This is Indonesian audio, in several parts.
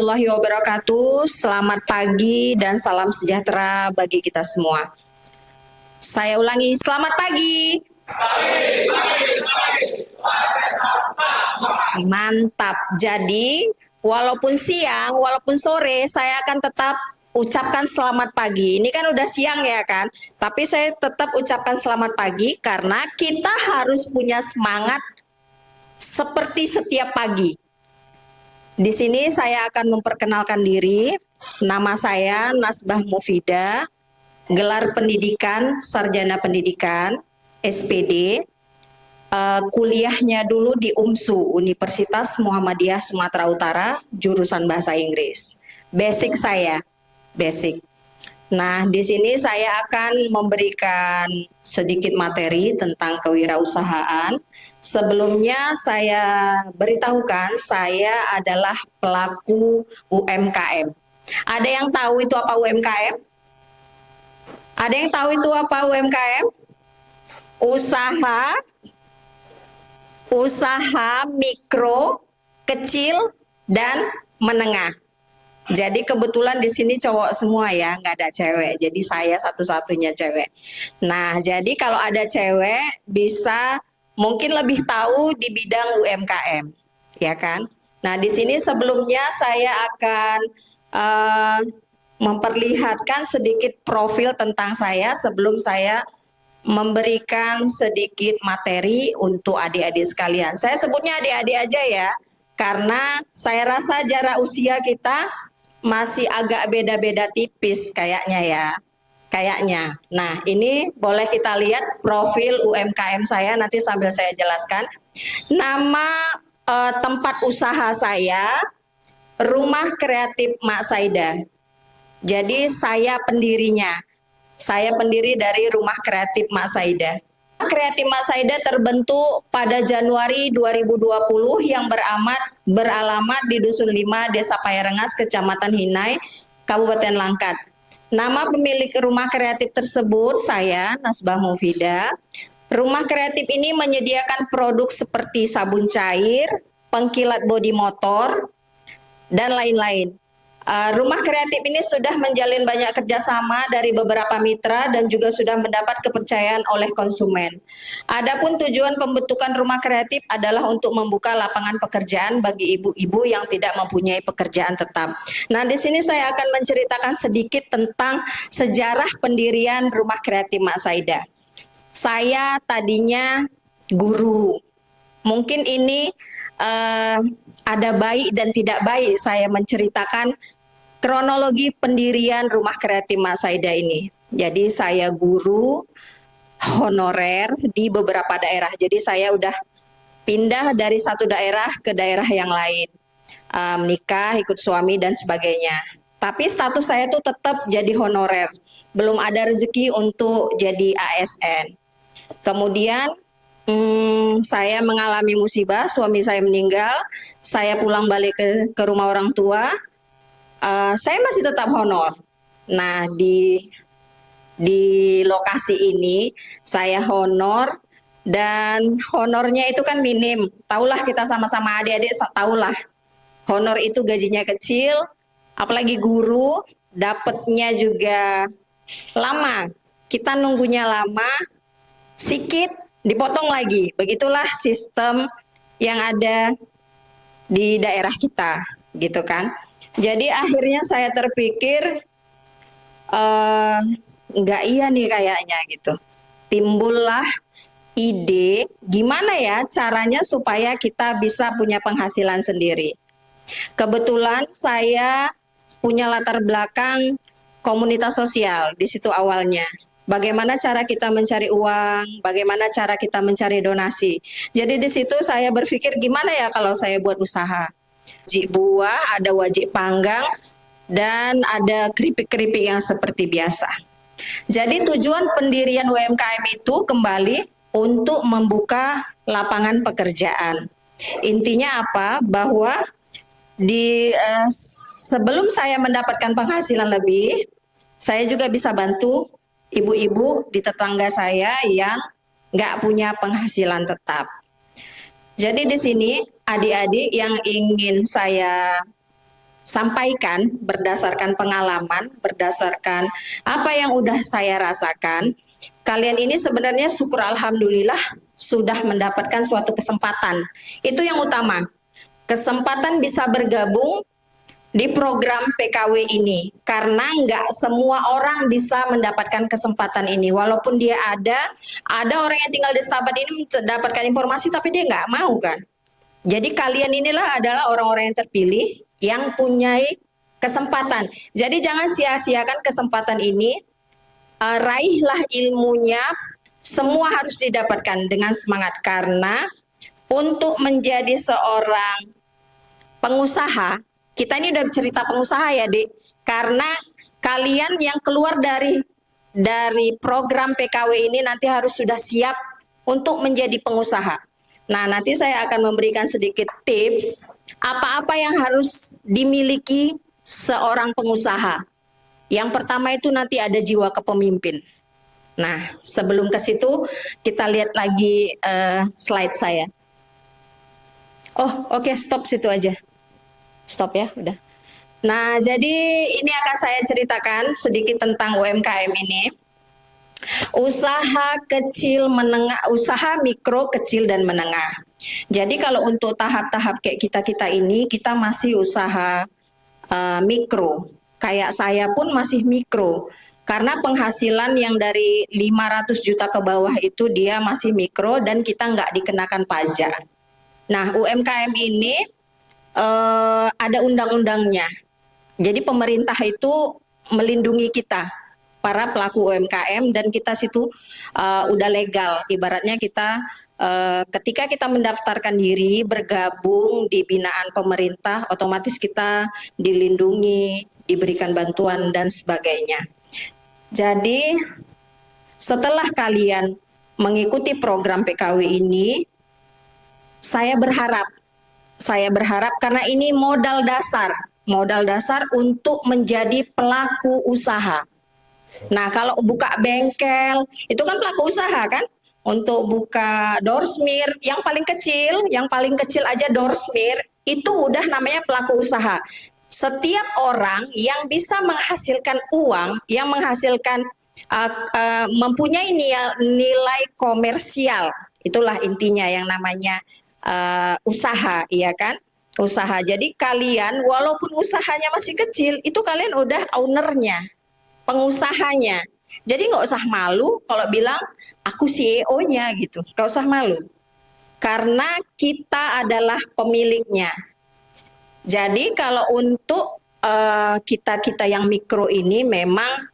warahmatullahi wabarakatuh. Selamat pagi dan salam sejahtera bagi kita semua. Saya ulangi, selamat pagi. Mantap. Jadi, walaupun siang, walaupun sore, saya akan tetap ucapkan selamat pagi. Ini kan udah siang ya kan? Tapi saya tetap ucapkan selamat pagi karena kita harus punya semangat seperti setiap pagi. Di sini saya akan memperkenalkan diri. Nama saya Nasbah Mufidah, gelar pendidikan Sarjana Pendidikan, SPD. Kuliahnya dulu di UMSU, Universitas Muhammadiyah Sumatera Utara, jurusan Bahasa Inggris. Basic saya, basic. Nah, di sini saya akan memberikan sedikit materi tentang kewirausahaan. Sebelumnya saya beritahukan saya adalah pelaku UMKM. Ada yang tahu itu apa UMKM? Ada yang tahu itu apa UMKM? Usaha mikro, kecil, dan menengah. Jadi kebetulan di sini cowok semua ya, nggak ada cewek. Jadi saya satu-satunya cewek. Nah, jadi kalau ada cewek bisa mungkin lebih tahu di bidang UMKM, ya kan? Nah, di sini sebelumnya saya akan memperlihatkan sedikit profil tentang saya sebelum saya memberikan sedikit materi untuk adik-adik sekalian. Saya sebutnya adik-adik aja ya, karena saya rasa jarak usia kita masih agak beda-beda tipis kayaknya ya. Kayaknya. Nah, ini boleh kita lihat profil UMKM saya nanti sambil saya jelaskan. Nama tempat usaha saya Rumah Kreatif Mak Saida. Jadi saya pendirinya. Saya pendiri dari Rumah Kreatif Mak Saida. Kreatif Mak Saida terbentuk pada Januari 2020 yang beralamat di Dusun 5, Desa Payarengas, Kecamatan Hinai, Kabupaten Langkat. Nama pemilik rumah kreatif tersebut saya, Nasbah Mufidah. Rumah kreatif ini menyediakan produk seperti sabun cair, pengkilat bodi motor, dan lain-lain. Rumah kreatif ini sudah menjalin banyak kerjasama dari beberapa mitra dan juga sudah mendapat kepercayaan oleh konsumen. Adapun tujuan pembentukan rumah kreatif adalah untuk membuka lapangan pekerjaan bagi ibu-ibu yang tidak mempunyai pekerjaan tetap. Nah, di sini saya akan menceritakan sedikit tentang sejarah pendirian Rumah Kreatif Mak Saida. Saya tadinya guru. Mungkin ini ada baik dan tidak baik saya menceritakan kronologi pendirian Rumah Kreatif Mak Saida ini. Jadi saya guru honorer di beberapa daerah. Jadi saya udah pindah dari satu daerah ke daerah yang lain. Menikah, ikut suami dan sebagainya. Tapi status saya tuh tetap jadi honorer. Belum ada rezeki untuk jadi ASN. Kemudian saya mengalami musibah, suami saya meninggal, saya pulang balik ke rumah orang tua, saya masih tetap honor. Nah, di lokasi ini saya honor dan honornya itu kan minim. Tahulah kita sama-sama adik-adik tahulah. Honor itu gajinya kecil, apalagi guru, dapatnya juga lama. Kita nunggunya lama, sikit dipotong lagi. Begitulah sistem yang ada di daerah kita, gitu kan. Jadi akhirnya saya terpikir nggak iya nih kayaknya gitu. Timbullah ide gimana ya caranya supaya kita bisa punya penghasilan sendiri. Kebetulan saya punya latar belakang komunitas sosial di situ awalnya. Bagaimana cara kita mencari uang, bagaimana cara kita mencari donasi. Jadi di situ saya berpikir gimana ya kalau saya buat usaha. Wajib buah, ada wajib panggang, dan ada keripik-keripik yang seperti biasa. Jadi tujuan pendirian UMKM itu kembali untuk membuka lapangan pekerjaan. Intinya apa? Bahwa sebelum saya mendapatkan penghasilan lebih, saya juga bisa bantu ibu-ibu di tetangga saya yang nggak punya penghasilan tetap. Jadi di sini adik-adik yang ingin saya sampaikan berdasarkan pengalaman, berdasarkan apa yang udah saya rasakan. Kalian ini sebenarnya syukur alhamdulillah sudah mendapatkan suatu kesempatan. Itu yang utama. Kesempatan bisa bergabung di program PKW ini, karena nggak semua orang bisa mendapatkan kesempatan ini. Walaupun dia ada orang yang tinggal di Stabat ini mendapatkan informasi tapi dia nggak mau kan. Jadi kalian inilah adalah orang-orang yang terpilih yang punya kesempatan. Jadi jangan sia-siakan kesempatan ini. Raihlah ilmunya, semua harus didapatkan dengan semangat, karena untuk menjadi seorang pengusaha, kita ini udah cerita pengusaha ya, Dek. Karena kalian yang keluar dari program PKW ini nanti harus sudah siap untuk menjadi pengusaha. Nah, nanti saya akan memberikan sedikit tips apa-apa yang harus dimiliki seorang pengusaha. Yang pertama itu nanti ada jiwa kepemimpin. Nah, sebelum ke situ kita lihat lagi slide saya. Oh, oke, stop situ aja. Stop ya, udah. Nah, jadi ini akan saya ceritakan sedikit tentang UMKM ini. Usaha kecil menengah, usaha mikro, kecil dan menengah. Jadi kalau untuk tahap-tahap kayak kita ini, kita masih usaha mikro. Kayak saya pun masih mikro. Karena penghasilan yang dari 500 juta ke bawah itu dia masih mikro dan kita nggak dikenakan pajak. Nah, UMKM ini ada undang-undangnya. Jadi pemerintah itu melindungi kita, para pelaku UMKM, dan kita situ udah legal. Ibaratnya kita ketika kita mendaftarkan diri bergabung di binaan pemerintah, otomatis kita dilindungi, diberikan bantuan dan sebagainya. Jadi setelah kalian mengikuti program PKW ini, saya berharap karena ini modal dasar untuk menjadi pelaku usaha. Nah, kalau buka bengkel itu kan pelaku usaha kan? Untuk buka doorsmir yang paling kecil aja doorsmir itu udah namanya pelaku usaha. Setiap orang yang bisa menghasilkan uang, yang menghasilkan mempunyai nilai komersial, itulah intinya yang namanya usaha, iya kan? Usaha. Jadi kalian walaupun usahanya masih kecil, itu kalian udah ownernya, pengusahanya. Jadi nggak usah malu kalau bilang aku CEO-nya gitu, nggak usah malu. Karena kita adalah pemiliknya. Jadi kalau untuk kita yang mikro ini memang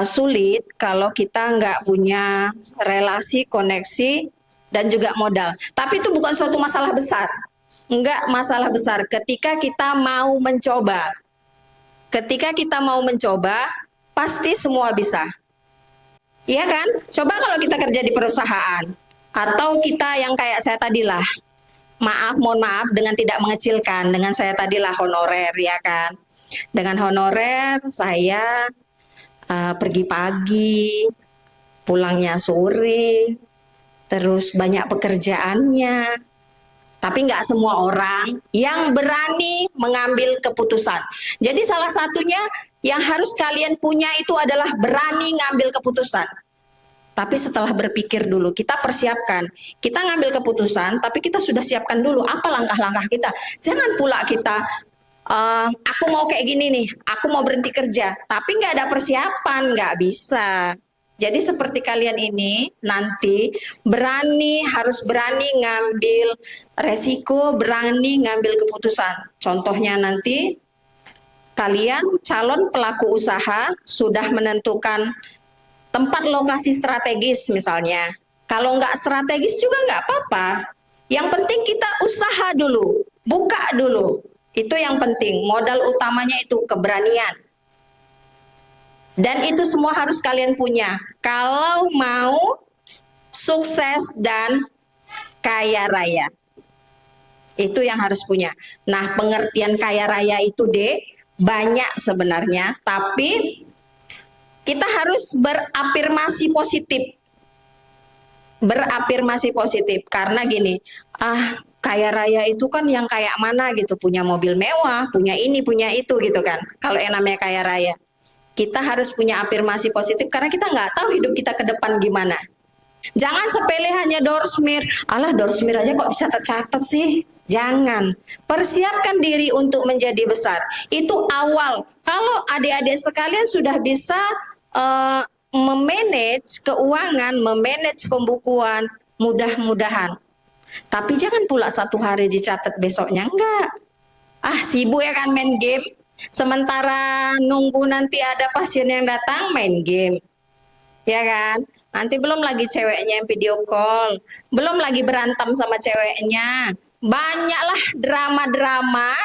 sulit kalau kita nggak punya relasi, koneksi, dan juga modal. Tapi itu bukan suatu masalah besar. Enggak masalah besar ketika kita mau mencoba. Ketika kita mau mencoba, pasti semua bisa. Iya kan? Coba kalau kita kerja di perusahaan, atau kita yang kayak saya tadi lah, mohon maaf dengan tidak mengecilkan, dengan saya tadilah honorer, ya kan? Dengan honorer saya pergi pagi, pulangnya sore, terus banyak pekerjaannya. Tapi nggak semua orang yang berani mengambil keputusan. Jadi salah satunya yang harus kalian punya itu adalah berani ngambil keputusan. Tapi setelah berpikir dulu, kita persiapkan. Kita ngambil keputusan, tapi kita sudah siapkan dulu apa langkah-langkah kita. Jangan pula kita, aku mau kayak gini nih, aku mau berhenti kerja, tapi nggak ada persiapan, nggak bisa. Jadi seperti kalian ini nanti harus berani ngambil resiko, berani ngambil keputusan. Contohnya nanti kalian calon pelaku usaha sudah menentukan tempat lokasi strategis misalnya. Kalau nggak strategis juga nggak apa-apa. Yang penting kita usaha dulu, buka dulu. Itu yang penting. Modal utamanya itu keberanian. Dan itu semua harus kalian punya. Kalau mau sukses dan kaya raya. Itu yang harus punya. Nah, pengertian kaya raya itu banyak sebenarnya. Tapi kita harus berafirmasi positif. Karena gini, kaya raya itu kan yang kayak mana gitu, punya mobil mewah, punya ini, punya itu gitu kan. Kalau yang namanya kaya raya, kita harus punya afirmasi positif karena kita nggak tahu hidup kita ke depan gimana. Jangan sepele hanya doorsmear. Alah, doorsmear aja kok dicatat-catat sih. Jangan. Persiapkan diri untuk menjadi besar. Itu awal. Kalau adik-adik sekalian sudah bisa memanage keuangan, memanage pembukuan, mudah-mudahan. Tapi jangan pula satu hari dicatat besoknya, enggak. Ah, sibuk ya kan main game. Sementara nunggu nanti ada pasien yang datang, main game. Ya kan? Nanti belum lagi ceweknya yang video call, belum lagi berantem sama ceweknya. Banyaklah drama-drama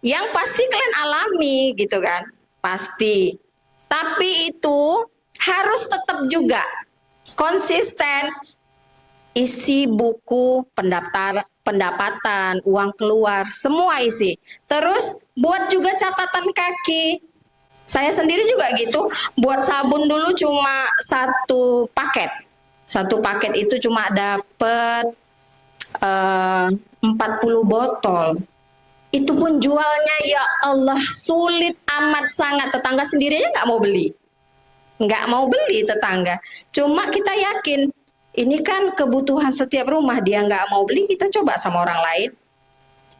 yang pasti kalian alami gitu kan. Pasti. Tapi itu harus tetap juga konsisten. Isi buku pendapatan, uang keluar, semua isi. Terus buat juga catatan kaki. Saya sendiri juga gitu, buat sabun dulu cuma satu paket. Satu paket itu cuma dapat 40 botol. Itu pun jualnya ya Allah sulit amat sangat. Tetangga sendiri aja nggak mau beli. Nggak mau beli tetangga. Cuma kita yakin, ini kan kebutuhan setiap rumah, dia nggak mau beli, kita coba sama orang lain.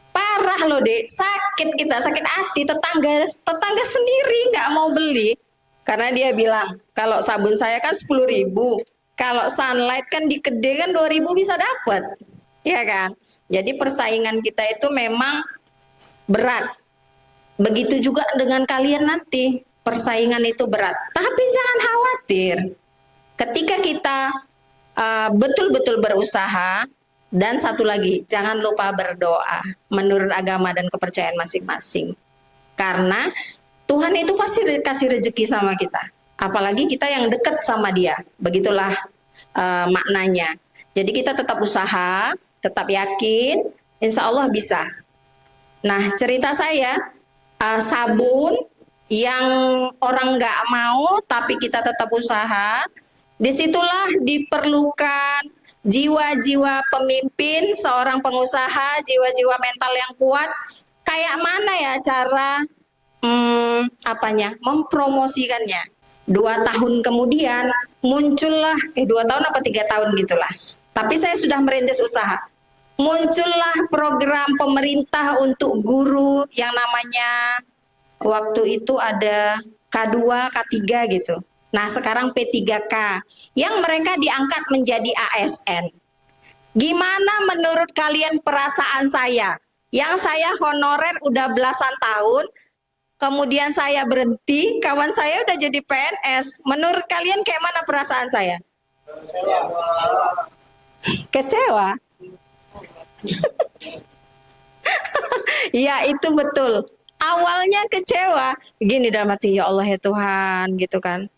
Parah loh dek, sakit kita, sakit hati, tetangga sendiri nggak mau beli. Karena dia bilang, kalau sabun saya kan 10.000, kalau Sunlight kan di kedai kan 2.000 bisa dapat. Ya kan? Jadi persaingan kita itu memang berat. Begitu juga dengan kalian nanti, persaingan itu berat. Tapi jangan khawatir, ketika kita betul-betul berusaha, dan satu lagi, jangan lupa berdoa menurut agama dan kepercayaan masing-masing. Karena Tuhan itu pasti kasih rezeki sama kita. Apalagi kita yang dekat sama dia. Begitulah maknanya. Jadi kita tetap usaha, tetap yakin, insya Allah bisa. Nah, cerita saya, sabun yang orang nggak mau, tapi kita tetap usaha, disitulah diperlukan jiwa-jiwa pemimpin, seorang pengusaha, jiwa-jiwa mental yang kuat. Kayak mana ya cara mempromosikannya? 2 tahun kemudian muncullah 2 tahun apa 3 tahun gitulah. Tapi saya sudah merintis usaha. Muncullah program pemerintah untuk guru yang namanya waktu itu ada K2, K3 gitu. Nah, sekarang P3K yang mereka diangkat menjadi ASN. Gimana menurut kalian perasaan saya? Yang saya honorer udah belasan tahun, kemudian saya berhenti, kawan saya udah jadi PNS. Menurut kalian kayak mana perasaan saya? Kecewa. Ya, itu betul. Awalnya kecewa. Gini dalam hati, ya Allah ya Tuhan, gitu kan.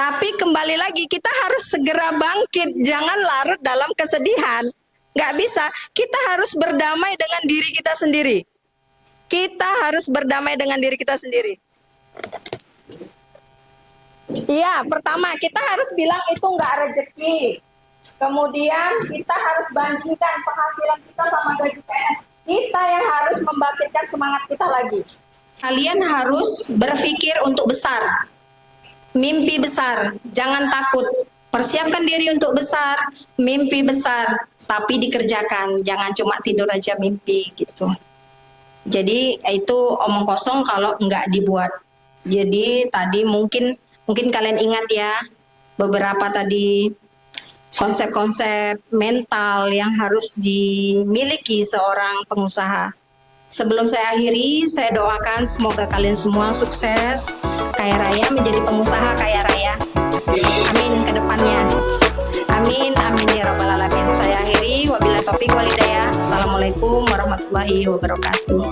Tapi kembali lagi, kita harus segera bangkit, jangan larut dalam kesedihan. Nggak bisa, kita harus berdamai dengan diri kita sendiri. Kita harus berdamai dengan diri kita sendiri. Iya, pertama kita harus bilang itu nggak rezeki. Kemudian kita harus bandingkan penghasilan kita sama gaji PNS. Kita yang harus membangkitkan semangat kita lagi. Kalian harus berpikir untuk besar. Mimpi besar, jangan takut. Persiapkan diri untuk besar, mimpi besar, tapi dikerjakan. Jangan cuma tidur aja mimpi gitu. Jadi itu omong kosong kalau nggak dibuat. Jadi tadi mungkin kalian ingat ya beberapa tadi konsep-konsep mental yang harus dimiliki seorang pengusaha. Sebelum saya akhiri, saya doakan semoga kalian semua sukses, kaya raya, menjadi pengusaha kaya raya. Amin ke depannya. Amin, amin ya rabbal alamin. Saya akhiri, wabillahi taufiq wal hidayah. Assalamualaikum warahmatullahi wabarakatuh.